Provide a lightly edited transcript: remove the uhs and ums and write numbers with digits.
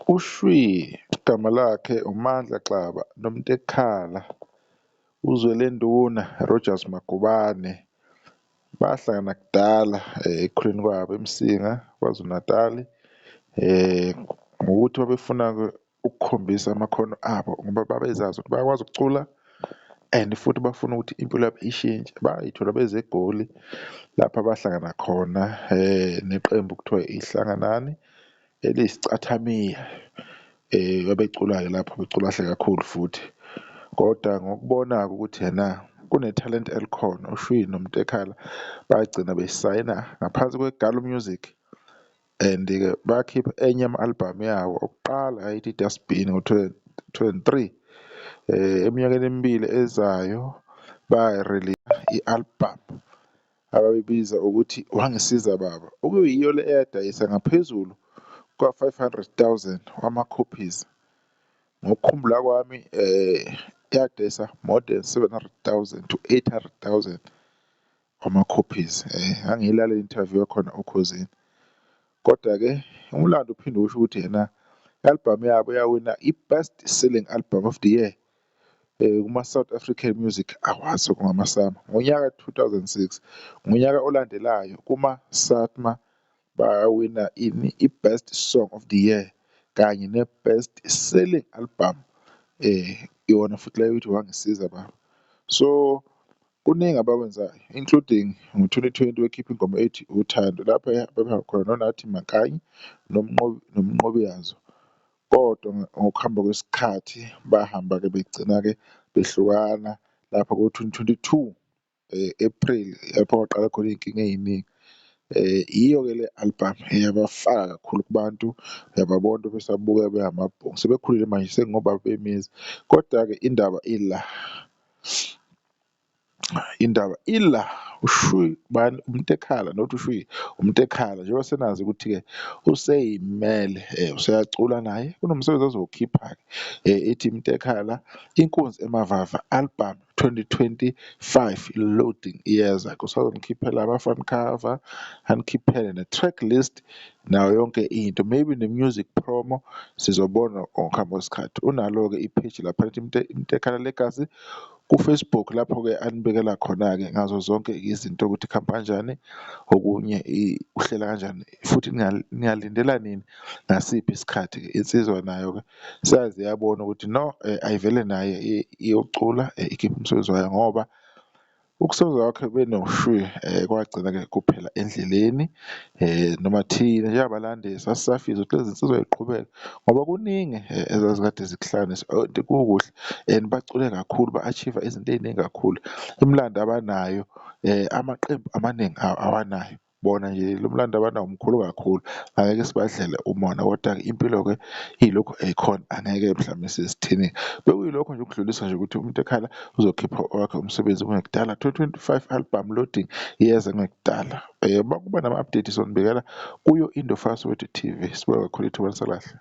UShwi igama lakhe uMandla Xaba Nomtekhala, uZwelenduna Rogers Magubane bahlangana kudala ekukhuleni kwabo eMsinga, KwaZulu-Natali, ngokuthi babefuna-ke ukukhombisa amakhono abo ngoba babezazi ukuthi bayakwazi ukucula and futhi bafuna ukuthi impilo yabo ishintshe. Bayithola beze eGoli lapha bahlangana khona neqembu kuthiwa iHlanganani eliyisicathamiya, babecula-ke lapho becula kahle kakhulu futhi. Kodwa ngokubona-ke ukuthi yena kunethalente elikhona, uShwi Nomtekhala bagcina besayina ngaphansi kweGalo Music and-ke bakhipha enye yama-albhamu yawo okuqala ayithi iDustbin ngo-2003. Eminyakeni emibili ezayo ba-release i-albhamu abayibiza ukuthi Wangisiza Baba, okuyiyo le eyadayisa ngaphezulu kwa-500,000 wama-copies. Ngokukhumbula kwami yadayisa more than 700,000 to 800,000 wama-copies. Ngangiyilalela i-interview yakhona Ukhosini. Kodwa-ke umlando uphinde usho ukuthi yena i-albhamu yabo yawina i-Best Selling Album of the Year kuma-South African Music Awards okungama-SAMA ngonyaka 2006. Ngonyaka olandelayo kuma-SATMA bawina i-Best Song of the Year kanye ne-Best Selling Album, iwona futhi leyo ithi Wangisiza Baba. So kuningi abakwenzayo including ngo-2020 wekhipha ingoma ethi Uthando lapho bebehamba khona noNathi Mankayi noMnqobiyazo. Kodwa ngokuhamba kwesikhathi bahamba-ke begcina-ke behlukana lapho ko-2022 April lapho kwaqala khona iy'nkinga ey'ningi. Iyo-ke le album eyabafaka kakhulu kubantu, uyababona besabukeka bengamabhongo, sebekhulile manje sengobaba bemizi. Kodwa-ke indaba ila uShwi bani uMtekhala, not uShwi, uMtekhala njengoba senazi ukuthi-ke useyimele, useyacula naye, kunomsebenzi azowukhipha-ke ethi Mtekhala Inkunzi Emavava album 2025 loading iyeza-ke. Usazongikhiphela ama-front cover, anikhiphele ne-track list nayo yonke into, maybe ne-music promo sizobona ngokuhamba kwesikhathi. Unalo-ke i-page lapha lithi Mtekhala Legacy ku-Facebook, lapho-ke anibekela khona-ke ngazo zonke izinto ukuthi kuhamba kanjani, okunye uhlela kanjani futhi ningalindela nini, ngasiphi isikhathi-ke. Insizwa nayo-ke saze yabona ukuthi no, ayivele naye iyocula ikhiphe umsebenzi wayo ngoba ukusebenza kwakhe benoShwi kwagcina-ke kuphela endleleni. Noma thina njengabalandeli sasisafisa ukuthi lezi zinsizwa y'qhubeke ngoba kuningi ezazikade zikuhlanganisa kukuhle and bacule kakhulu, ba-achieve-a izinto ey'ningi kakhulu. Imilando abanayo amaqembu amaningi awanayo, bona nje lo mlando abanawo mkhulu kakhulu, angeke sibadlele umona. Kodwa-ke impilo-ke ilokhu ekhona, angeke mhlawumbe sizithini. Bekuyilokho nje ukudlulisa nje ukuthi uMtekhala uzokhipha wakhe umsebenzi kungekudala, 2025 album loading iyeza kungekudala. Kuba nama-update sonibekela kuyo Indofastwethu TV. Sibonge kakhulu ithuba lisalahle.